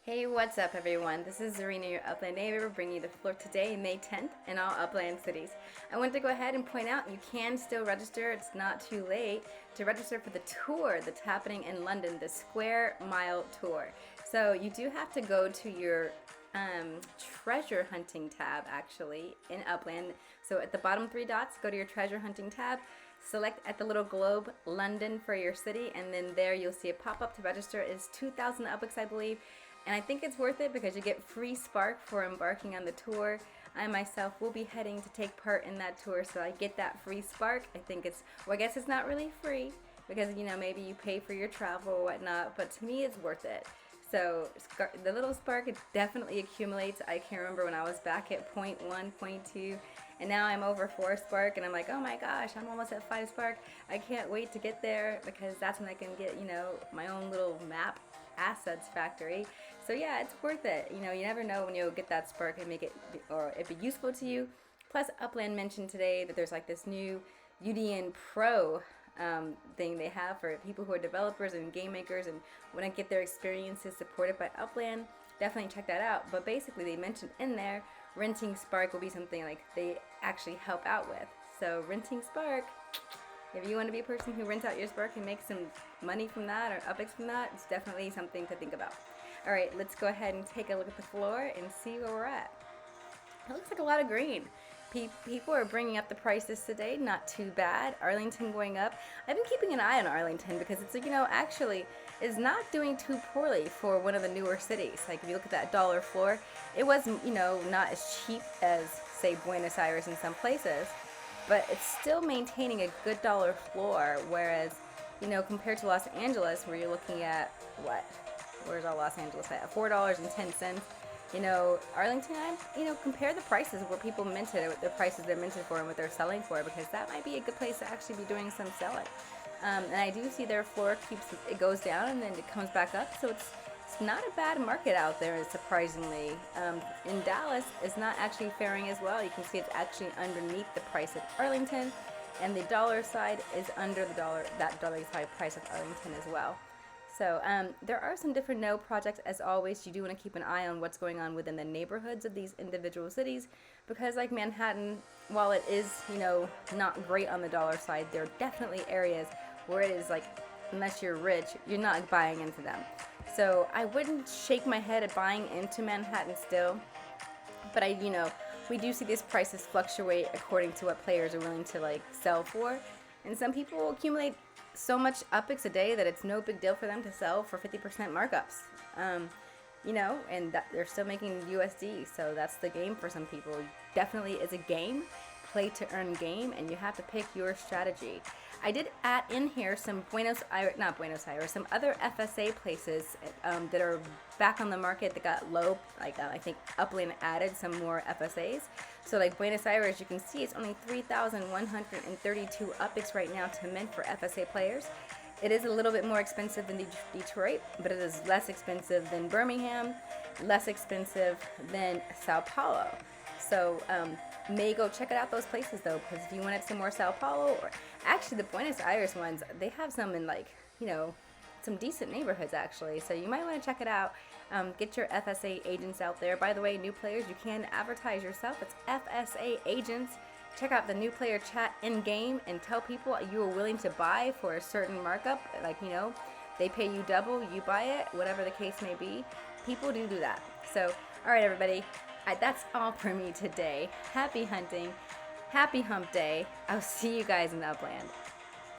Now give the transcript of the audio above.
Hey, what's up everyone? This is Zarina, your Upland Neighbor, bringing you the floor today, May 10th, in all Upland cities. I want to go ahead and point out you can still register. It's not too late to register for the tour that's happening in London, the Square Mile Tour. So you do have to go to your treasure hunting tab actually in Upland. So at the bottom three dots, go to your treasure hunting tab, select at the little globe London for your city, and then there you'll see a pop-up to register. It's 2,000 upbucks, I believe. And I think it's worth it because you get free spark for embarking on the tour. I myself will be heading to take part in that tour, so I get that free spark. I think it's, well, I guess it's not really free because, you know, maybe you pay for your travel or whatnot, but to me it's worth it. So the little spark, it definitely accumulates. I can remember when I was back at 0.1, 0.2, and now I'm over 4 spark, and I'm like, oh my gosh, I'm almost at 5 spark. I can't wait to get there because that's when I can get, you know, my own little map assets factory. So yeah, it's worth it. You know, you never know when you'll get that spark and make it, or it be useful to you. Plus, Upland mentioned today that there's like this new UDN Pro thing they have for people who are developers and game makers and want to get their experiences supported by Upland. Definitely check that out. But basically, they mentioned in there renting Spark will be something like they actually help out with. So renting Spark, if you want to be a person who rents out your Spark and makes some money from that or upx from that, it's definitely something to think about. All right, let's go ahead and take a look at the floor and see where we're at. It looks like a lot of green. People are bringing up the prices today, not too bad. Arlington going up. I've been keeping an eye on Arlington because it's, you know, actually is not doing too poorly for one of the newer cities. Like if you look at that dollar floor, it was, you know, not as cheap as, say, Buenos Aires in some places, but it's still maintaining a good dollar floor, whereas, you know, compared to Los Angeles, where you're looking at, what? Where's our Los Angeles at? $4.10. You know, Arlington, you know, compare the prices where people minted it, the prices they're minted for and what they're selling for, because that might be a good place to actually be doing some selling. And I do see their floor it goes down and then it comes back up, so it's not a bad market out there, surprisingly. In Dallas, it's not actually faring as well. You can see it's actually underneath the price of Arlington, and the dollar side is under the dollar side price of Arlington as well. So there are some different node projects. As always, you do want to keep an eye on what's going on within the neighborhoods of these individual cities, because like Manhattan, while it is, you know, not great on the dollar side, there are definitely areas where it is like, unless you're rich, you're not buying into them. So I wouldn't shake my head at buying into Manhattan still, but you know, we do see these prices fluctuate according to what players are willing to like sell for, and some people will accumulate so much upix a day that it's no big deal for them to sell for 50% markups. You know, and that they're still making USD, so that's the game for some people. Definitely is a game, play to earn game, and you have to pick your strategy. I did add in here some some other FSA places that are back on the market that got low. Like I think Upland added some more FSAs. So like Buenos Aires, you can see it's only 3,132 upix right now to mint for FSA players. It is a little bit more expensive than Detroit, but it is less expensive than Birmingham, less expensive than Sao Paulo. So may go check it out those places though, because if you wanted some more Sao Paulo, or actually the Buenos Aires ones, they have some in like, you know, some decent neighborhoods actually, so you might want to check it out. Get your FSA agents out there. By the way, new players, you can advertise yourself. It's FSA agents. Check out the new player chat in game and tell people you are willing to buy for a certain markup. Like, you know, they pay you double, you buy it, whatever the case may be. People do that. So, all right, everybody. That's all for me today. Happy hunting. Happy hump day. I'll see you guys in the Upland.